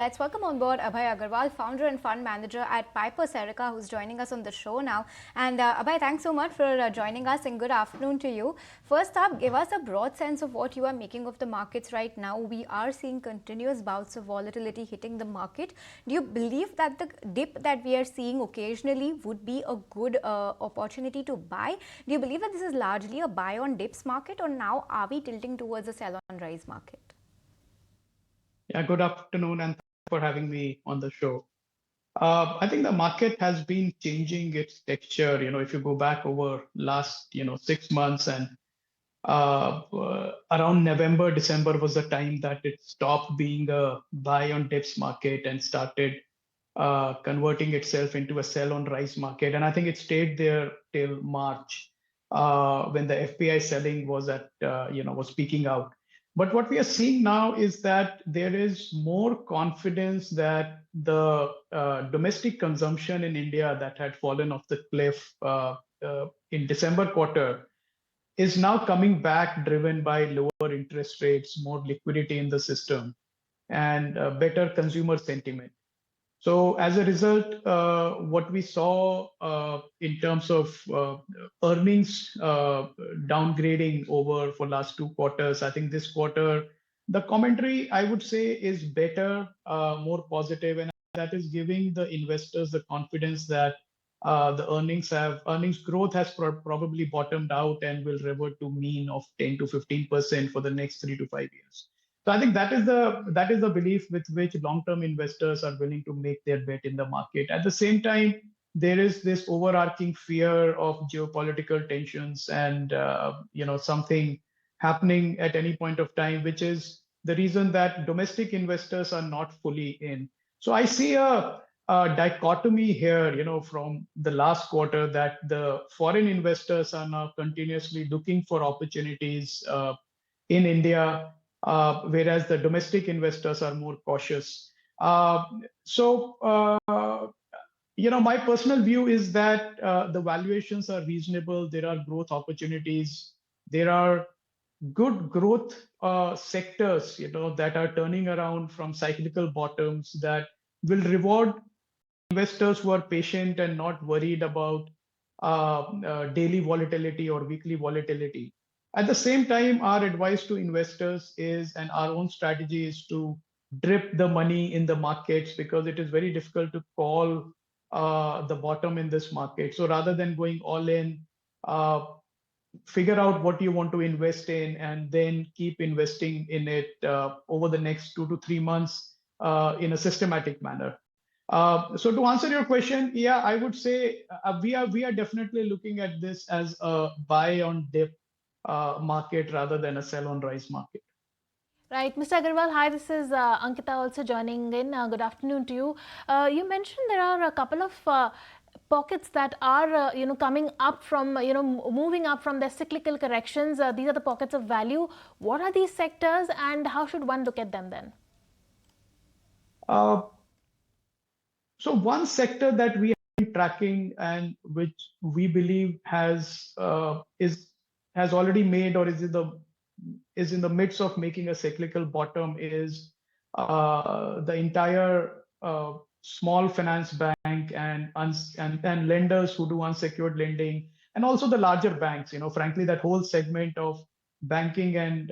Let's welcome on board Abhay Agarwal, founder and fund manager at Piper Serica, who's joining us on the show now. And Abhay, thanks so much for joining us, and good afternoon to you. First up, give us a broad sense of what you are making of the markets right now. We are seeing continuous bouts of volatility hitting the market. Do you believe that the dip that we are seeing occasionally would be a good opportunity to buy? Do you believe that this is largely a buy on dips market, or now are we tilting towards a sell on rise market? Yeah, good afternoon, and thanks for having me on the show. I think the market has been changing its texture. If you go back over last, 6 months, and around November, December was the time that it stopped being a buy on dips market and started converting itself into a sell on rise market. And I think it stayed there till March, when the FPI selling was was peaking out. But what we are seeing now is that there is more confidence that the domestic consumption in India that had fallen off the cliff in December quarter is now coming back, driven by lower interest rates, more liquidity in the system, and better consumer sentiment. So as a result, what we saw in terms of earnings downgrading over for last 2 quarters, I think this quarter, the commentary, I would say, is better, more positive, and that is giving the investors the confidence that the earnings growth has probably bottomed out and will revert to mean of 10 to 15% for the next 3 to 5 years. So I think that is the belief with which long-term investors are willing to make their bet in the market. At the same time, there is this overarching fear of geopolitical tensions and something happening at any point of time, which is the reason that domestic investors are not fully in. So I see a dichotomy here, from the last quarter, that the foreign investors are now continuously looking for opportunities in India, whereas the domestic investors are more cautious. My personal view is that the valuations are reasonable. There are growth opportunities. There are good growth sectors, that are turning around from cyclical bottoms that will reward investors who are patient and not worried about daily volatility or weekly volatility. At the same time, our advice to investors is, and our own strategy is to drip the money in the markets, because it is very difficult to call the bottom in this market. So rather than going all in, figure out what you want to invest in and then keep investing in it over the next 2 to 3 months in a systematic manner. So to answer your question, yeah, I would say we are definitely looking at this as a buy on dip market rather than a sell on rise market. Right, Mr. Agarwal, hi, this is Ankita also joining in. Good afternoon to you. You mentioned there are a couple of pockets that are, coming up from, moving up from their cyclical corrections. These are the pockets of value. What are these sectors and how should one look at them then? So one sector that we have been tracking and which we believe has already made or is in the midst of making a cyclical bottom is the entire small finance bank and lenders who do unsecured lending, and also the larger banks. Frankly, that whole segment of banking and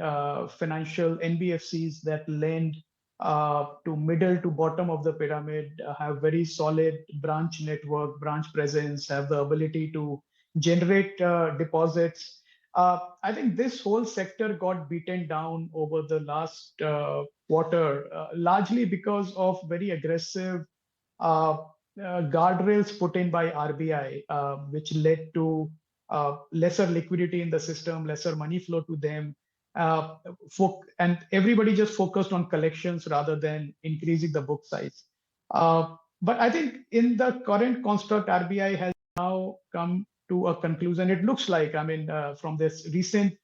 financial NBFCs that lend to middle to bottom of the pyramid, have very solid branch network, branch presence, have the ability to generate deposits. I think this whole sector got beaten down over the last quarter, largely because of very aggressive guardrails put in by RBI, which led to lesser liquidity in the system, lesser money flow to them. And everybody just focused on collections rather than increasing the book size. But I think in the current construct, RBI has now come to a conclusion. It looks like, from this recent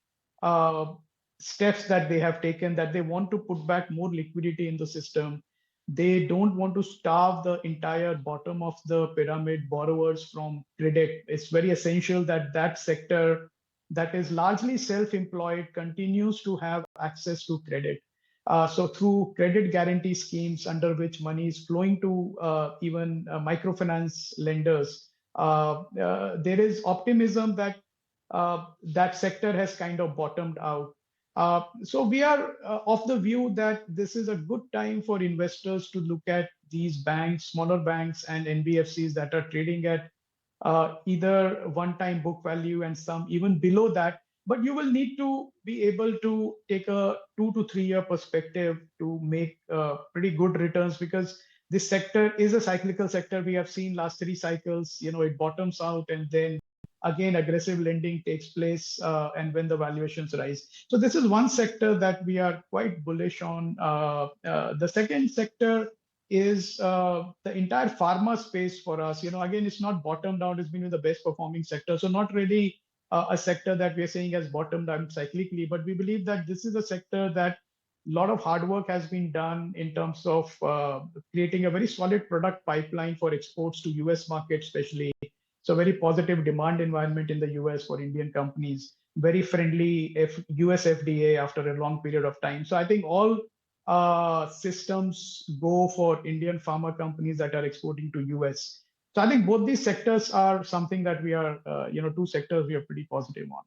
steps that they have taken, that they want to put back more liquidity in the system. They don't want to starve the entire bottom of the pyramid borrowers from credit. It's very essential that that sector that is largely self-employed continues to have access to credit. So through credit guarantee schemes under which money is flowing to even microfinance lenders, there is optimism that that sector has kind of bottomed out. So we are of the view that this is a good time for investors to look at these banks, smaller banks and NBFCs that are trading at either one-time book value and some even below that. But you will need to be able to take a 2 to 3 year perspective to make pretty good returns, because this sector is a cyclical sector. We have seen last 3 cycles, it bottoms out and then again aggressive lending takes place and when the valuations rise. So this is one sector that we are quite bullish on. The second sector is the entire pharma space for us. Again, it's not bottomed out, it's been the best performing sector. So not really a sector that we're saying has bottomed out cyclically, but we believe that this is a sector that a lot of hard work has been done in terms of creating a very solid product pipeline for exports to US market especially. So very positive demand environment in the US for Indian companies, very friendly US FDA after a long period of time. So I think all systems go for Indian pharma companies that are exporting to US. So I think both these sectors are something that we are, 2 sectors we are pretty positive on.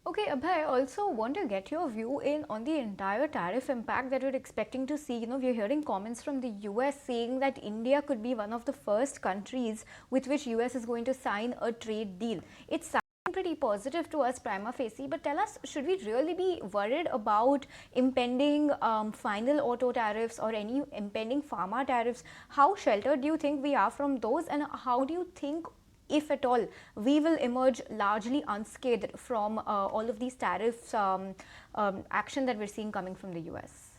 Okay, Abhay, I also want to get your view on the entire tariff impact that we're expecting to see. We're hearing comments from the US saying that India could be one of the first countries with which US is going to sign a trade deal. It's pretty positive to us prima facie, but tell us, should we really be worried about impending final auto tariffs or any impending pharma tariffs? How sheltered do you think we are from those, and how do you think, if at all, we will emerge largely unscathed from all of these tariffs action that we're seeing coming from the US?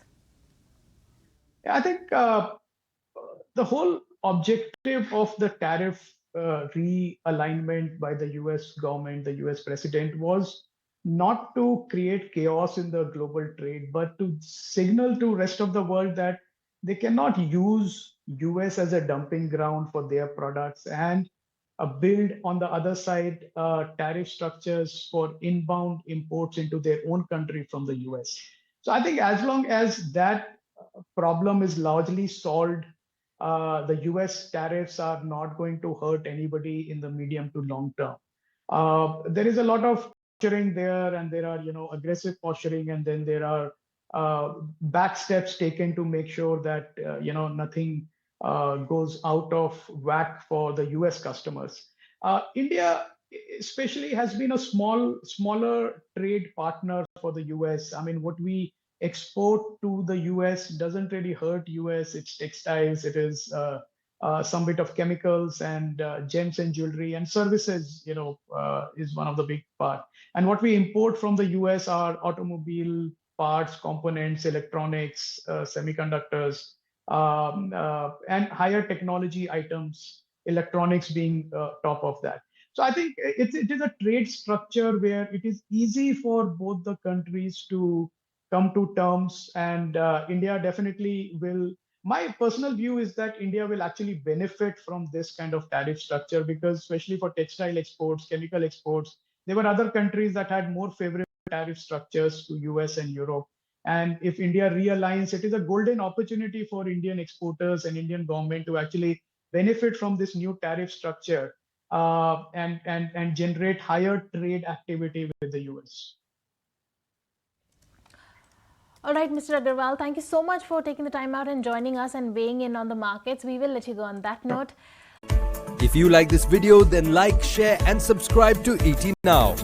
I think the whole objective of the tariff realignment by the US government, the US president, was not to create chaos in the global trade, but to signal to rest of the world that they cannot use US as a dumping ground for their products and build on the other side tariff structures for inbound imports into their own country from the US. So I think as long as that problem is largely solved, the US tariffs are not going to hurt anybody in the medium to long term. There is a lot of posturing there, and there are aggressive posturing, and then there are back steps taken to make sure that nothing goes out of whack for the US customers. India especially has been a smaller trade partner for the US. I mean, what we export to the US doesn't really hurt US. It's textiles, it is some bit of chemicals and gems and jewelry, and services, is one of the big part. And what we import from the US are automobile parts, components, electronics, semiconductors, and higher technology items, electronics being top of that. So I think it is a trade structure where it is easy for both the countries to come to terms, and India definitely will. My personal view is that India will actually benefit from this kind of tariff structure, because especially for textile exports, chemical exports, there were other countries that had more favorable tariff structures to US and Europe. And if India realigns, it is a golden opportunity for Indian exporters and Indian government to actually benefit from this new tariff structure and generate higher trade activity with the US. All right, Mr. Agarwal, thank you so much for taking the time out and joining us and weighing in on the markets. We will let you go on that note. If you like this video, then like, share and subscribe to ET Now.